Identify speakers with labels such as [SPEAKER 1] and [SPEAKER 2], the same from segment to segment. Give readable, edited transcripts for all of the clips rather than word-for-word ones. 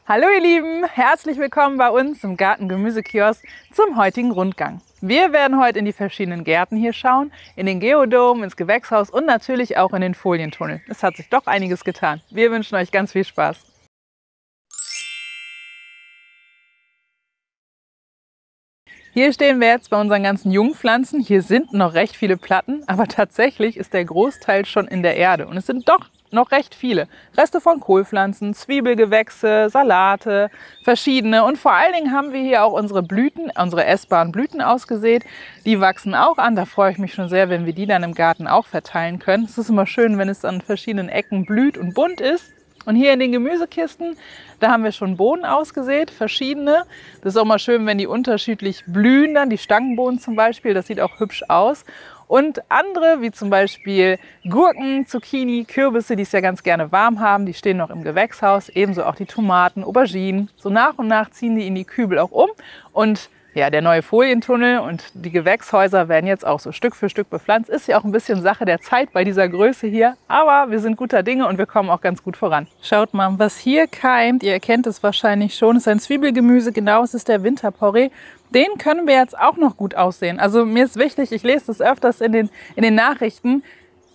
[SPEAKER 1] Hallo ihr Lieben, herzlich willkommen bei uns im Garten-Gemüsekiosk zum heutigen Rundgang. Wir werden heute in die verschiedenen Gärten hier schauen, in den Geodom, ins Gewächshaus und natürlich auch in den Folientunnel. Es hat sich doch einiges getan. Wir wünschen euch ganz viel Spaß. Hier stehen wir jetzt bei unseren ganzen Jungpflanzen. Hier sind noch recht viele Platten, aber tatsächlich ist der Großteil schon in der Erde. Und es sind doch noch recht viele. Reste von Kohlpflanzen, Zwiebelgewächse, Salate, verschiedene. Und vor allen Dingen haben wir hier auch unsere Blüten, unsere essbaren Blüten ausgesät. Die wachsen auch an. Da freue ich mich schon sehr, wenn wir die dann im Garten auch verteilen können. Es ist immer schön, wenn es an verschiedenen Ecken blüht und bunt ist. Und hier in den Gemüsekisten, da haben wir schon Bohnen ausgesät, verschiedene. Das ist auch mal schön, wenn die unterschiedlich blühen, dann die Stangenbohnen zum Beispiel. Das sieht auch hübsch aus. Und andere, wie zum Beispiel Gurken, Zucchini, Kürbisse, die es ja ganz gerne warm haben, die stehen noch im Gewächshaus. Ebenso auch die Tomaten, Auberginen. So nach und nach ziehen die in die Kübel auch um. Und ja, der neue Folientunnel und die Gewächshäuser werden jetzt auch so Stück für Stück bepflanzt. Ist ja auch ein bisschen Sache der Zeit bei dieser Größe hier. Aber wir sind guter Dinge und wir kommen auch ganz gut voran. Schaut mal, was hier keimt. Ihr erkennt es wahrscheinlich schon. Es ist ein Zwiebelgemüse. Genau, es ist der Winterporree. Den können wir jetzt auch noch gut aussehen. Also mir ist wichtig, ich lese das öfters in den Nachrichten.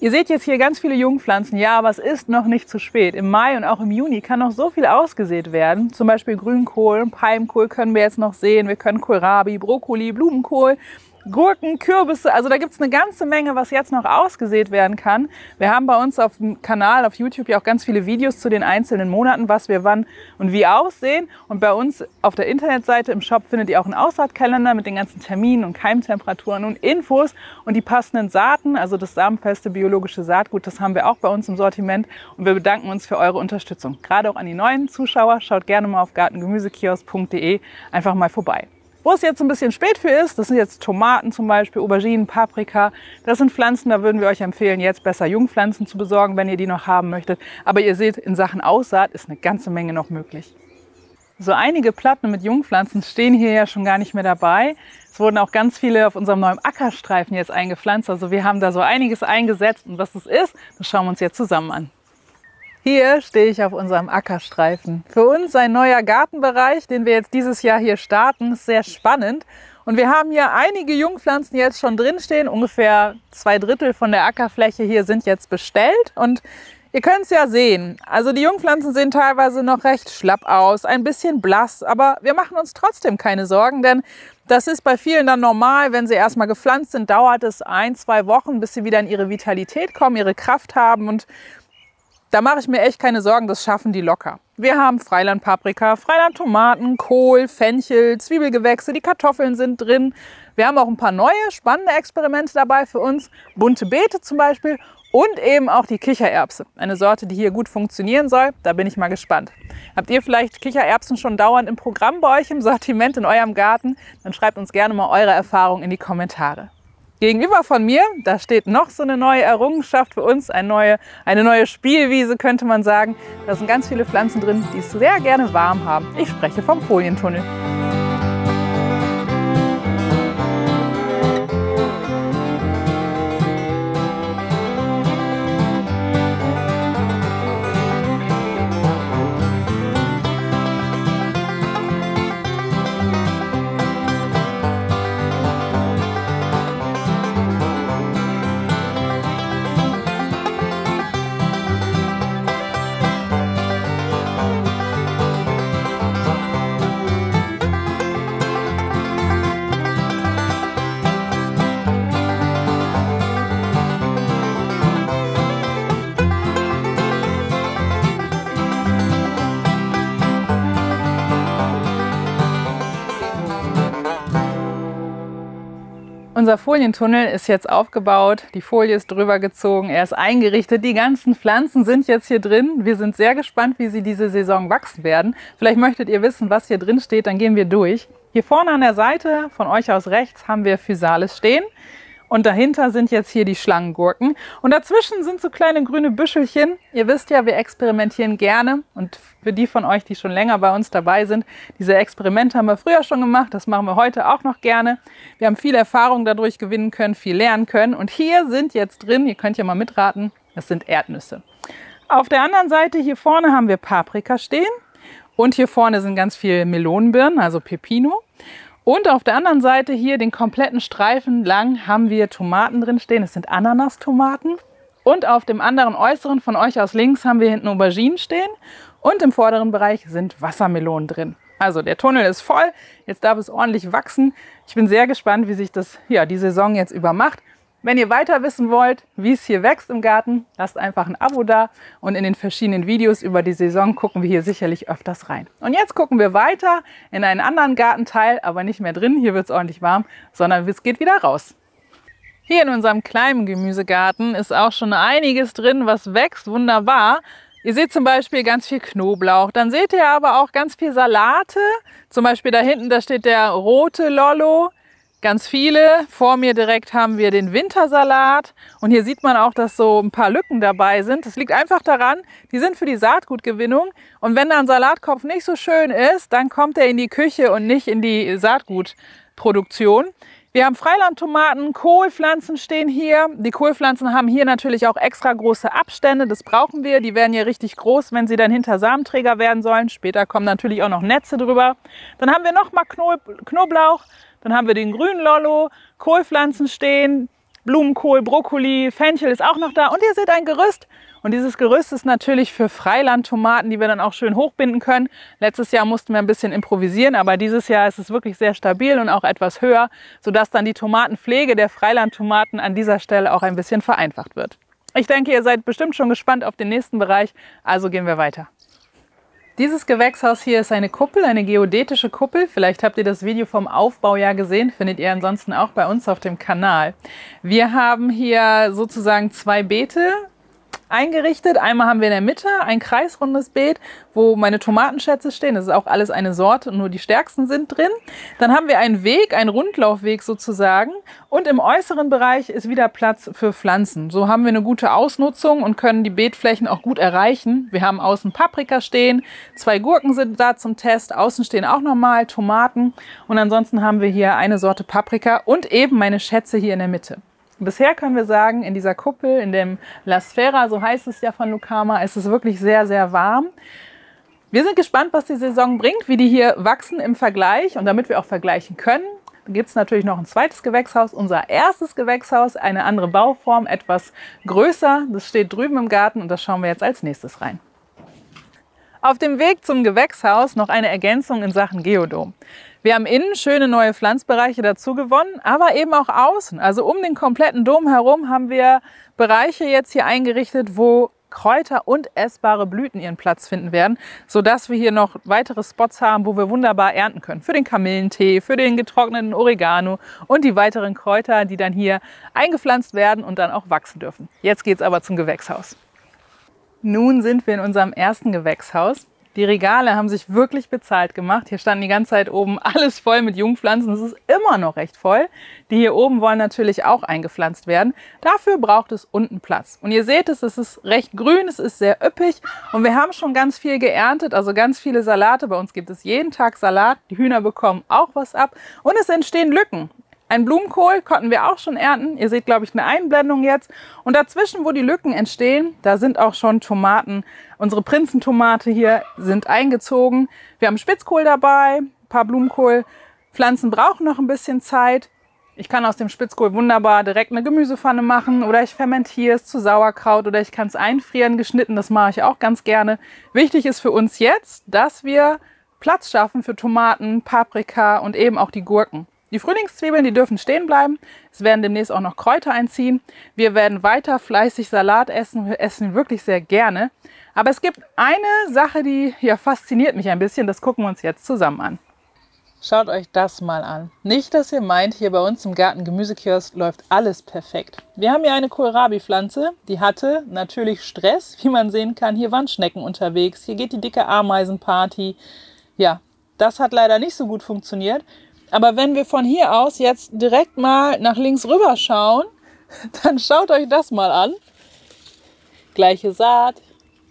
[SPEAKER 1] Ihr seht jetzt hier ganz viele Jungpflanzen, ja, aber es ist noch nicht zu spät. Im Mai und auch im Juni kann noch so viel ausgesät werden. Zum Beispiel Grünkohl, Palmkohl können wir jetzt noch sehen. Wir können Kohlrabi, Brokkoli, Blumenkohl, Gurken, Kürbisse. Also da gibt es eine ganze Menge, was jetzt noch ausgesät werden kann. Wir haben bei uns auf dem Kanal, auf YouTube ja auch ganz viele Videos zu den einzelnen Monaten, was wir wann und wie aussehen. Und bei uns auf der Internetseite im Shop findet ihr auch einen Aussaatkalender mit den ganzen Terminen und Keimtemperaturen und Infos und die passenden Saaten, also das samenfeste biologische Saatgut, das haben wir auch bei uns im Sortiment. Und wir bedanken uns für eure Unterstützung. Gerade auch an die neuen Zuschauer, schaut gerne mal auf gartengemüsekiosk.de einfach mal vorbei. Wo es jetzt ein bisschen spät für ist, das sind jetzt Tomaten zum Beispiel, Auberginen, Paprika. Das sind Pflanzen, da würden wir euch empfehlen, jetzt besser Jungpflanzen zu besorgen, wenn ihr die noch haben möchtet. Aber ihr seht, in Sachen Aussaat ist eine ganze Menge noch möglich. So einige Platten mit Jungpflanzen stehen hier ja schon gar nicht mehr dabei. Es wurden auch ganz viele auf unserem neuen Ackerstreifen jetzt eingepflanzt. Also wir haben da so einiges eingesetzt. Und was das ist, das schauen wir uns jetzt zusammen an. Hier stehe ich auf unserem Ackerstreifen. Für uns ein neuer Gartenbereich, den wir jetzt dieses Jahr hier starten. Ist sehr spannend. Und wir haben hier einige Jungpflanzen jetzt schon drin stehen. Ungefähr 2/3 von der Ackerfläche hier sind jetzt bestellt. Und ihr könnt es ja sehen. Also die Jungpflanzen sehen teilweise noch recht schlapp aus, ein bisschen blass. Aber wir machen uns trotzdem keine Sorgen, denn das ist bei vielen dann normal. Wenn sie erstmal gepflanzt sind, dauert es 1, 2 Wochen, bis sie wieder in ihre Vitalität kommen, ihre Kraft haben. Und da mache ich mir echt keine Sorgen, das schaffen die locker. Wir haben Freilandpaprika, Freilandtomaten, Kohl, Fenchel, Zwiebelgewächse, die Kartoffeln sind drin. Wir haben auch ein paar neue, spannende Experimente dabei für uns. Bunte Beete zum Beispiel und eben auch die Kichererbse. Eine Sorte, die hier gut funktionieren soll. Da bin ich mal gespannt. Habt ihr vielleicht Kichererbsen schon dauernd im Programm bei euch im Sortiment in eurem Garten? Dann schreibt uns gerne mal eure Erfahrungen in die Kommentare. Gegenüber von mir, da steht noch so eine neue Errungenschaft für uns, eine neue Spielwiese könnte man sagen. Da sind ganz viele Pflanzen drin, die es sehr gerne warm haben. Ich spreche vom Folientunnel. Unser Folientunnel ist jetzt aufgebaut, die Folie ist drüber gezogen, er ist eingerichtet, die ganzen Pflanzen sind jetzt hier drin. Wir sind sehr gespannt, wie sie diese Saison wachsen werden. Vielleicht möchtet ihr wissen, was hier drin steht, dann gehen wir durch. Hier vorne an der Seite, von euch aus rechts, haben wir Physalis stehen. Und dahinter sind jetzt hier die Schlangengurken. Und dazwischen sind so kleine grüne Büschelchen. Ihr wisst ja, wir experimentieren gerne. Und für die von euch, die schon länger bei uns dabei sind, diese Experimente haben wir früher schon gemacht. Das machen wir heute auch noch gerne. Wir haben viel Erfahrung dadurch gewinnen können, viel lernen können. Und hier sind jetzt drin, ihr könnt ja mal mitraten, das sind Erdnüsse. Auf der anderen Seite hier vorne haben wir Paprika stehen. Und hier vorne sind ganz viele Melonenbirnen, also Pepino. Und auf der anderen Seite hier den kompletten Streifen lang haben wir Tomaten drin stehen. Das sind Ananastomaten. Und auf dem anderen äußeren von euch aus links haben wir hinten Auberginen stehen. Und im vorderen Bereich sind Wassermelonen drin. Also der Tunnel ist voll. Jetzt darf es ordentlich wachsen. Ich bin sehr gespannt, wie sich das die Saison jetzt über macht. Wenn ihr weiter wissen wollt, wie es hier wächst im Garten, lasst einfach ein Abo da und in den verschiedenen Videos über die Saison gucken wir hier sicherlich öfters rein. Und jetzt gucken wir weiter in einen anderen Gartenteil, aber nicht mehr drin, hier wird es ordentlich warm, sondern es geht wieder raus. Hier in unserem kleinen Gemüsegarten ist auch schon einiges drin, was wächst, wunderbar. Ihr seht zum Beispiel ganz viel Knoblauch, dann seht ihr aber auch ganz viel Salate, zum Beispiel da hinten, da steht der rote Lollo. Ganz viele. Vor mir direkt haben wir den Wintersalat und hier sieht man auch, dass so ein paar Lücken dabei sind. Das liegt einfach daran, die sind für die Saatgutgewinnung und wenn da ein Salatkopf nicht so schön ist, dann kommt er in die Küche und nicht in die Saatgutproduktion. Wir haben Freilandtomaten, Kohlpflanzen stehen hier. Die Kohlpflanzen haben hier natürlich auch extra große Abstände, das brauchen wir. Die werden hier richtig groß, wenn sie dann hinter Samenträger werden sollen. Später kommen natürlich auch noch Netze drüber. Dann haben wir nochmal Knoblauch. Dann haben wir den grünen Lollo, Kohlpflanzen stehen, Blumenkohl, Brokkoli, Fenchel ist auch noch da. Und ihr seht ein Gerüst. Und dieses Gerüst ist natürlich für Freilandtomaten, die wir dann auch schön hochbinden können. Letztes Jahr mussten wir ein bisschen improvisieren, aber dieses Jahr ist es wirklich sehr stabil und auch etwas höher, sodass dann die Tomatenpflege der Freilandtomaten an dieser Stelle auch ein bisschen vereinfacht wird. Ich denke, ihr seid bestimmt schon gespannt auf den nächsten Bereich, also gehen wir weiter. Dieses Gewächshaus hier ist eine Kuppel, eine geodätische Kuppel. Vielleicht habt ihr das Video vom Aufbau ja gesehen, findet ihr ansonsten auch bei uns auf dem Kanal. Wir haben hier sozusagen zwei Beete eingerichtet. Einmal haben wir in der Mitte ein kreisrundes Beet, wo meine Tomatenschätze stehen. Das ist auch alles eine Sorte, nur die stärksten sind drin. Dann haben wir einen Weg, einen Rundlaufweg sozusagen. Und im äußeren Bereich ist wieder Platz für Pflanzen. So haben wir eine gute Ausnutzung und können die Beetflächen auch gut erreichen. Wir haben außen Paprika stehen, 2 Gurken sind da zum Test. Außen stehen auch nochmal Tomaten. Und ansonsten haben wir hier eine Sorte Paprika und eben meine Schätze hier in der Mitte. Bisher können wir sagen, in dieser Kuppel, in dem La Sfera, so heißt es ja von Lucama, ist es wirklich sehr, sehr warm. Wir sind gespannt, was die Saison bringt, wie die hier wachsen im Vergleich. Und damit wir auch vergleichen können, gibt es natürlich noch ein zweites Gewächshaus. Unser erstes Gewächshaus, eine andere Bauform, etwas größer. Das steht drüben im Garten und das schauen wir jetzt als nächstes rein. Auf dem Weg zum Gewächshaus noch eine Ergänzung in Sachen Geodom. Wir haben innen schöne neue Pflanzbereiche dazu gewonnen, aber eben auch außen. Also um den kompletten Dom herum haben wir Bereiche jetzt hier eingerichtet, wo Kräuter und essbare Blüten ihren Platz finden werden, sodass wir hier noch weitere Spots haben, wo wir wunderbar ernten können. Für den Kamillentee, für den getrockneten Oregano und die weiteren Kräuter, die dann hier eingepflanzt werden und dann auch wachsen dürfen. Jetzt geht es aber zum Gewächshaus. Nun sind wir in unserem ersten Gewächshaus. Die Regale haben sich wirklich bezahlt gemacht. Hier standen die ganze Zeit oben alles voll mit Jungpflanzen. Es ist immer noch recht voll. Die hier oben wollen natürlich auch eingepflanzt werden. Dafür braucht es unten Platz. Und ihr seht es ist recht grün, es ist sehr üppig. Und wir haben schon ganz viel geerntet, also ganz viele Salate. Bei uns gibt es jeden Tag Salat. Die Hühner bekommen auch was ab. Und es entstehen Lücken. Ein Blumenkohl konnten wir auch schon ernten. Ihr seht, glaube ich, eine Einblendung jetzt. Und dazwischen, wo die Lücken entstehen, da sind auch schon Tomaten. Unsere Prinzentomate hier sind eingezogen. Wir haben Spitzkohl dabei, ein paar Blumenkohlpflanzen brauchen noch ein bisschen Zeit. Ich kann aus dem Spitzkohl wunderbar direkt eine Gemüsepfanne machen oder ich fermentiere es zu Sauerkraut oder ich kann es einfrieren, geschnitten. Das mache ich auch ganz gerne. Wichtig ist für uns jetzt, dass wir Platz schaffen für Tomaten, Paprika und eben auch die Gurken. Die Frühlingszwiebeln, die dürfen stehen bleiben. Es werden demnächst auch noch Kräuter einziehen. Wir werden weiter fleißig Salat essen. Wir essen ihn wirklich sehr gerne. Aber es gibt eine Sache, die fasziniert mich ein bisschen. Das gucken wir uns jetzt zusammen an. Schaut euch das mal an. Nicht, dass ihr meint, hier bei uns im Garten Gemüsekiosk läuft alles perfekt. Wir haben hier eine Kohlrabi-Pflanze, die hatte natürlich Stress, wie man sehen kann. Hier waren Schnecken unterwegs, hier geht die dicke Ameisenparty. Ja, das hat leider nicht so gut funktioniert. Aber wenn wir von hier aus jetzt direkt mal nach links rüber schauen, dann schaut euch das mal an. Gleiche Saat,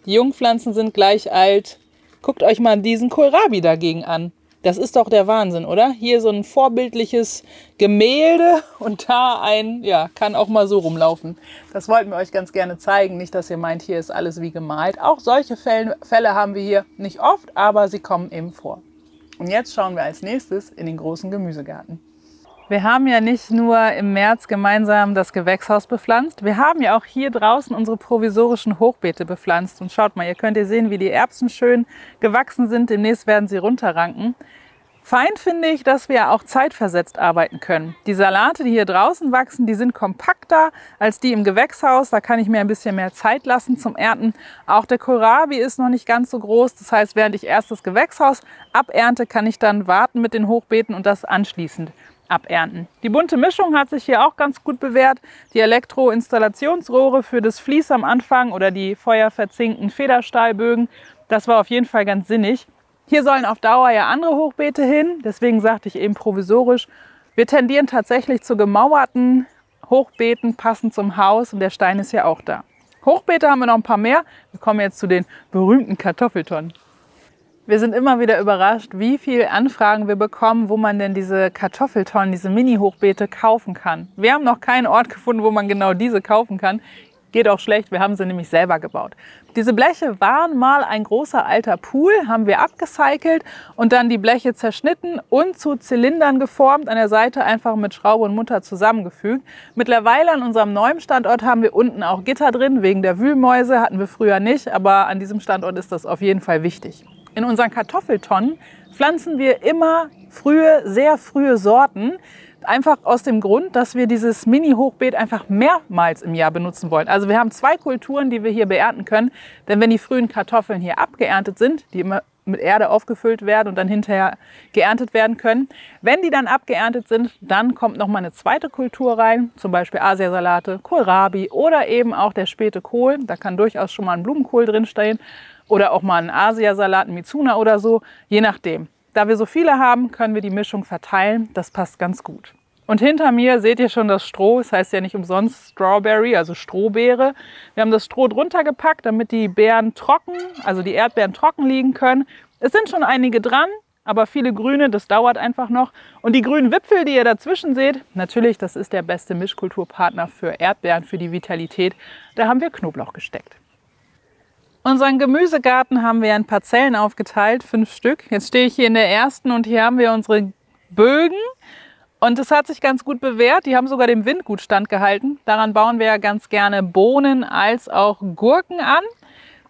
[SPEAKER 1] die Jungpflanzen sind gleich alt. Guckt euch mal diesen Kohlrabi dagegen an. Das ist doch der Wahnsinn, oder? Hier so ein vorbildliches Gemälde und da ja, kann auch mal so rumlaufen. Das wollten wir euch ganz gerne zeigen. Nicht, dass ihr meint, hier ist alles wie gemalt. Auch solche Fälle haben wir hier nicht oft, aber sie kommen eben vor. Und jetzt schauen wir als nächstes in den großen Gemüsegarten. Wir haben ja nicht nur im März gemeinsam das Gewächshaus bepflanzt, wir haben ja auch hier draußen unsere provisorischen Hochbeete bepflanzt. Und schaut mal, ihr könnt sehen, wie die Erbsen schön gewachsen sind. Demnächst werden sie runterranken. Fein finde ich, dass wir auch zeitversetzt arbeiten können. Die Salate, die hier draußen wachsen, die sind kompakter als die im Gewächshaus. Da kann ich mir ein bisschen mehr Zeit lassen zum Ernten. Auch der Kohlrabi ist noch nicht ganz so groß. Das heißt, während ich erst das Gewächshaus abernte, kann ich dann warten mit den Hochbeeten und das anschließend abernten. Die bunte Mischung hat sich hier auch ganz gut bewährt. Die Elektro-Installationsrohre für das Vlies am Anfang oder die feuerverzinkten Federstahlbögen, das war auf jeden Fall ganz sinnig. Hier sollen auf Dauer ja andere Hochbeete hin, deswegen sagte ich eben provisorisch. Wir tendieren tatsächlich zu gemauerten Hochbeeten, passend zum Haus, und der Stein ist ja auch da. Hochbeete haben wir noch ein paar mehr. Wir kommen jetzt zu den berühmten Kartoffeltonnen. Wir sind immer wieder überrascht, wie viele Anfragen wir bekommen, wo man denn diese Kartoffeltonnen, diese Mini-Hochbeete kaufen kann. Wir haben noch keinen Ort gefunden, wo man genau diese kaufen kann. Geht auch schlecht, wir haben sie nämlich selber gebaut. Diese Bleche waren mal ein großer alter Pool, haben wir abgecycelt und dann die Bleche zerschnitten und zu Zylindern geformt, an der Seite einfach mit Schraube und Mutter zusammengefügt. Mittlerweile an unserem neuen Standort haben wir unten auch Gitter drin, wegen der Wühlmäuse, hatten wir früher nicht, aber an diesem Standort ist das auf jeden Fall wichtig. In unseren Kartoffeltonnen pflanzen wir immer sehr frühe Sorten. Einfach aus dem Grund, dass wir dieses Mini-Hochbeet einfach mehrmals im Jahr benutzen wollen. Also wir haben 2 Kulturen, die wir hier beernten können. Denn wenn die frühen Kartoffeln hier abgeerntet sind, die immer mit Erde aufgefüllt werden und dann hinterher geerntet werden können, wenn die dann abgeerntet sind, dann kommt noch mal eine zweite Kultur rein, zum Beispiel Asiasalate, Kohlrabi oder eben auch der späte Kohl. Da kann durchaus schon mal ein Blumenkohl drin stehen. Oder auch mal einen Asiasalat, ein Mizuna oder so, je nachdem. Da wir so viele haben, können wir die Mischung verteilen. Das passt ganz gut. Und hinter mir seht ihr schon das Stroh. Das heißt ja nicht umsonst Strawberry, also Strohbeere. Wir haben das Stroh drunter gepackt, damit die Beeren trocken, also die Erdbeeren trocken liegen können. Es sind schon einige dran, aber viele grüne, das dauert einfach noch. Und die grünen Wipfel, die ihr dazwischen seht, natürlich, das ist der beste Mischkulturpartner für Erdbeeren, für die Vitalität. Da haben wir Knoblauch gesteckt. Unseren Gemüsegarten haben wir in Parzellen aufgeteilt, 5 Stück. Jetzt stehe ich hier in der ersten und hier haben wir unsere Bögen. Und es hat sich ganz gut bewährt. Die haben sogar dem Wind gut standgehalten. Daran bauen wir ja ganz gerne Bohnen als auch Gurken an.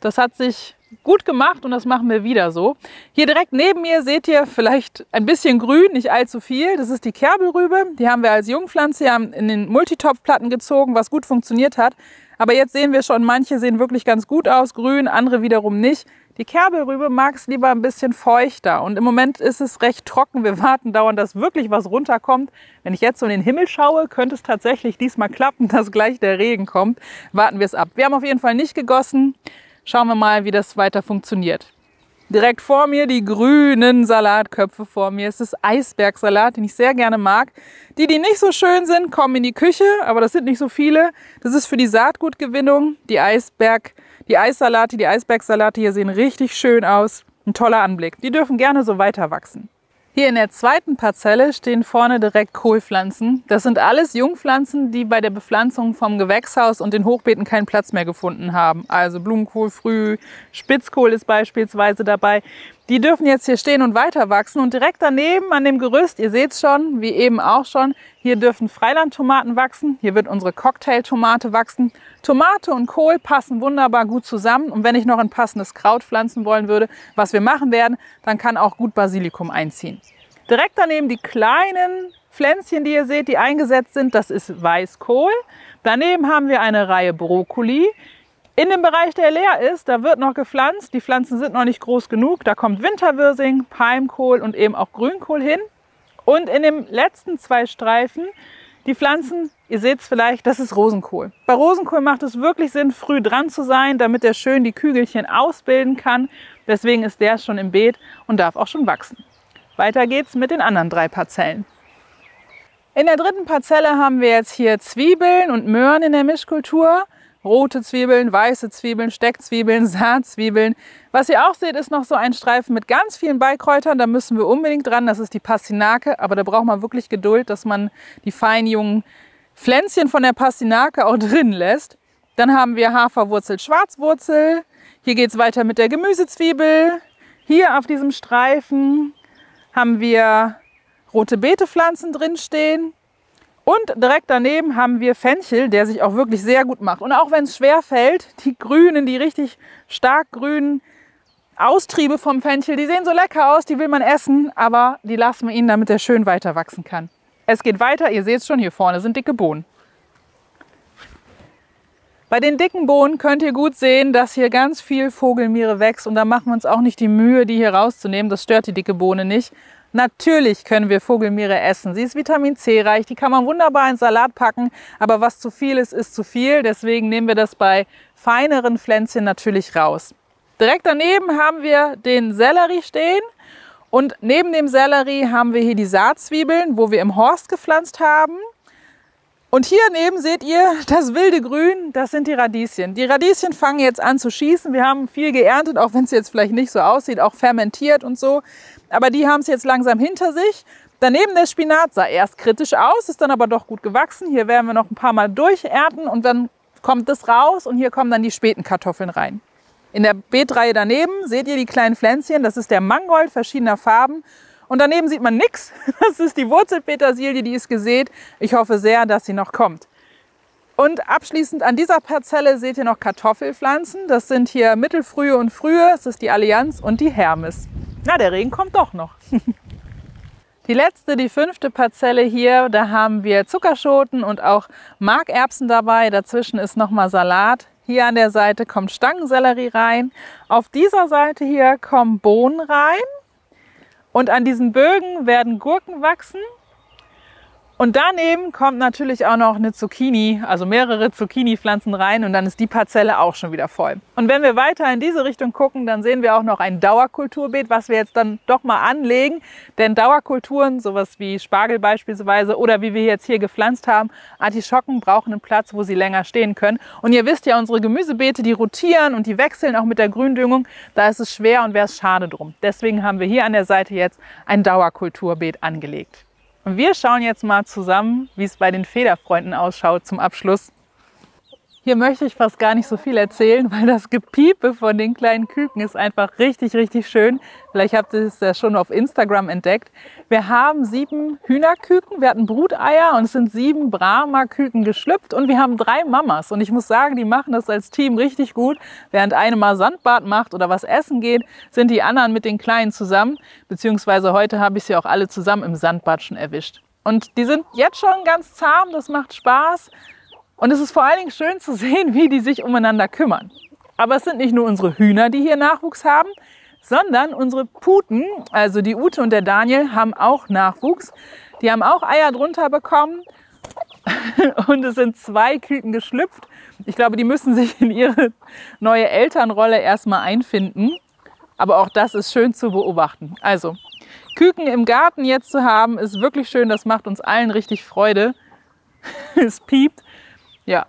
[SPEAKER 1] Das hat sich gut gemacht und das machen wir wieder so. Hier direkt neben mir seht ihr vielleicht ein bisschen grün, nicht allzu viel. Das ist die Kerbelrübe. Die haben wir als Jungpflanze in den Multitopfplatten gezogen, was gut funktioniert hat. Aber jetzt sehen wir schon, manche sehen wirklich ganz gut aus, grün, andere wiederum nicht. Die Kerbelrübe mag es lieber ein bisschen feuchter und im Moment ist es recht trocken. Wir warten dauernd, dass wirklich was runterkommt. Wenn ich jetzt so in den Himmel schaue, könnte es tatsächlich diesmal klappen, dass gleich der Regen kommt. Warten wir es ab. Wir haben auf jeden Fall nicht gegossen. Schauen wir mal, wie das weiter funktioniert. Direkt vor mir die grünen Salatköpfe vor mir. Es ist Eisbergsalat, den ich sehr gerne mag. Die nicht so schön sind, kommen in die Küche, aber das sind nicht so viele. Das ist für die Saatgutgewinnung. Die Eissalate, die Eisbergsalate hier sehen richtig schön aus. Ein toller Anblick. Die dürfen gerne so weiter wachsen. Hier in der zweiten Parzelle stehen vorne direkt Kohlpflanzen. Das sind alles Jungpflanzen, die bei der Bepflanzung vom Gewächshaus und den Hochbeeten keinen Platz mehr gefunden haben. Also Blumenkohl früh, Spitzkohl ist beispielsweise dabei. Die dürfen jetzt hier stehen und weiter wachsen. Und direkt daneben an dem Gerüst, ihr seht es schon, wie eben auch schon, hier dürfen Freilandtomaten wachsen. Hier wird unsere Cocktailtomate wachsen. Tomate und Kohl passen wunderbar gut zusammen. Und wenn ich noch ein passendes Kraut pflanzen wollen würde, was wir machen werden, dann kann auch gut Basilikum einziehen. Direkt daneben die kleinen Pflänzchen, die ihr seht, die eingesetzt sind, das ist Weißkohl. Daneben haben wir eine Reihe Brokkoli. In dem Bereich, der leer ist, da wird noch gepflanzt. Die Pflanzen sind noch nicht groß genug. Da kommt Winterwirsing, Palmkohl und eben auch Grünkohl hin. Und in den letzten 2 Streifen, die Pflanzen, ihr seht es vielleicht, das ist Rosenkohl. Bei Rosenkohl macht es wirklich Sinn, früh dran zu sein, damit er schön die Kügelchen ausbilden kann. Deswegen ist der schon im Beet und darf auch schon wachsen. Weiter geht's mit den anderen 3 Parzellen. In der dritten Parzelle haben wir jetzt hier Zwiebeln und Möhren in der Mischkultur. rote Zwiebeln, weiße Zwiebeln, Steckzwiebeln, Saatzwiebeln. Was ihr auch seht, ist noch so ein Streifen mit ganz vielen Beikräutern. Da müssen wir unbedingt dran, das ist die Pastinake. Aber da braucht man wirklich Geduld, dass man die feinen jungen Pflänzchen von der Pastinake auch drin lässt. Dann haben wir Haferwurzel, Schwarzwurzel. Hier geht es weiter mit der Gemüsezwiebel. Hier auf diesem Streifen haben wir rote Beetepflanzen drin stehen. Und direkt daneben haben wir Fenchel, der sich auch wirklich sehr gut macht. Und auch wenn es schwer fällt, die grünen, die richtig stark grünen Austriebe vom Fenchel, die sehen so lecker aus, die will man essen, aber die lassen wir ihn, damit er schön weiter wachsen kann. Es geht weiter, ihr seht es schon, hier vorne sind dicke Bohnen. Bei den dicken Bohnen könnt ihr gut sehen, dass hier ganz viel Vogelmiere wächst und da machen wir uns auch nicht die Mühe, die hier rauszunehmen. Das stört die dicke Bohne nicht. Natürlich können wir Vogelmiere essen. Sie ist Vitamin C reich, die kann man wunderbar in Salat packen, aber was zu viel ist, ist zu viel. Deswegen nehmen wir das bei feineren Pflänzchen natürlich raus. Direkt daneben haben wir den Sellerie stehen und neben dem Sellerie haben wir hier die Saatzwiebeln, wo wir im Horst gepflanzt haben. Und hier neben seht ihr das wilde Grün, das sind die Radieschen. Die Radieschen fangen jetzt an zu schießen. Wir haben viel geerntet, auch wenn es jetzt vielleicht nicht so aussieht, auch fermentiert und so. Aber die haben es jetzt langsam hinter sich. Daneben der Spinat sah erst kritisch aus, ist dann aber doch gut gewachsen. Hier werden wir noch ein paar Mal durchernten und dann kommt das raus und hier kommen dann die späten Kartoffeln rein. In der Beetreihe daneben seht ihr die kleinen Pflänzchen, das ist der Mangold verschiedener Farben. Und daneben sieht man nichts. Das ist die Wurzelpetersilie, die ist gesät. Ich hoffe sehr, dass sie noch kommt. Und abschließend an dieser Parzelle seht ihr noch Kartoffelpflanzen. Das sind hier mittelfrühe und frühe. Das ist die Allianz und die Hermes. Na, der Regen kommt doch noch. Die letzte, die 5. Parzelle hier, da haben wir Zuckerschoten und auch Markerbsen dabei. Dazwischen ist nochmal Salat. Hier an der Seite kommt Stangensellerie rein. Auf dieser Seite hier kommen Bohnen rein. Und an diesen Bögen werden Gurken wachsen. Und daneben kommt natürlich auch noch eine Zucchini, also mehrere Zucchini-Pflanzen rein und dann ist die Parzelle auch schon wieder voll. Und wenn wir weiter in diese Richtung gucken, dann sehen wir auch noch ein Dauerkulturbeet, was wir jetzt dann doch mal anlegen. Denn Dauerkulturen, sowas wie Spargel beispielsweise oder wie wir jetzt hier gepflanzt haben, Artischocken brauchen einen Platz, wo sie länger stehen können. Und ihr wisst ja, unsere Gemüsebeete, die rotieren und die wechseln auch mit der Gründüngung. Da ist es schwer und wäre es schade drum. Deswegen haben wir hier an der Seite jetzt ein Dauerkulturbeet angelegt. Und wir schauen jetzt mal zusammen, wie es bei den Federfreunden ausschaut zum Abschluss. Hier möchte ich fast gar nicht so viel erzählen, weil das Gepiepe von den kleinen Küken ist einfach richtig, richtig schön. Vielleicht habt ihr es ja schon auf Instagram entdeckt. Wir haben 7 Hühnerküken, wir hatten Bruteier und es sind 7 Brahma-Küken geschlüpft und wir haben 3 Mamas. Und ich muss sagen, die machen das als Team richtig gut. Während eine mal Sandbad macht oder was essen geht, sind die anderen mit den Kleinen zusammen. Beziehungsweise heute habe ich sie auch alle zusammen im Sandbad schon erwischt. Und die sind jetzt schon ganz zahm, das macht Spaß. Und es ist vor allen Dingen schön zu sehen, wie die sich umeinander kümmern. Aber es sind nicht nur unsere Hühner, die hier Nachwuchs haben, sondern unsere Puten, also die Ute und der Daniel, haben auch Nachwuchs. Die haben auch Eier drunter bekommen und es sind 2 Küken geschlüpft. Ich glaube, die müssen sich in ihre neue Elternrolle erstmal einfinden. Aber auch das ist schön zu beobachten. Also, Küken im Garten jetzt zu haben, ist wirklich schön. Das macht uns allen richtig Freude. Es piept. Ja,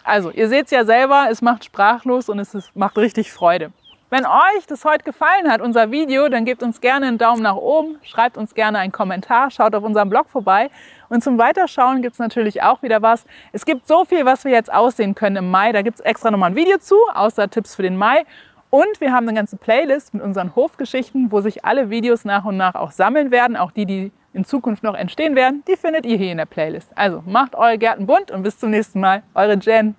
[SPEAKER 1] also ihr seht es ja selber, es macht sprachlos und macht richtig Freude. Wenn euch das heute gefallen hat, unser Video, dann gebt uns gerne einen Daumen nach oben, schreibt uns gerne einen Kommentar, schaut auf unserem Blog vorbei. Und zum Weiterschauen gibt es natürlich auch wieder was. Es gibt so viel, was wir jetzt aussehen können im Mai. Da gibt es extra nochmal ein Video zu, außer Tipps für den Mai. Und wir haben eine ganze Playlist mit unseren Hofgeschichten, wo sich alle Videos nach und nach auch sammeln werden, auch die in Zukunft noch entstehen werden, die findet ihr hier in der Playlist. Also macht eure Gärten bunt und bis zum nächsten Mal. Eure Jen.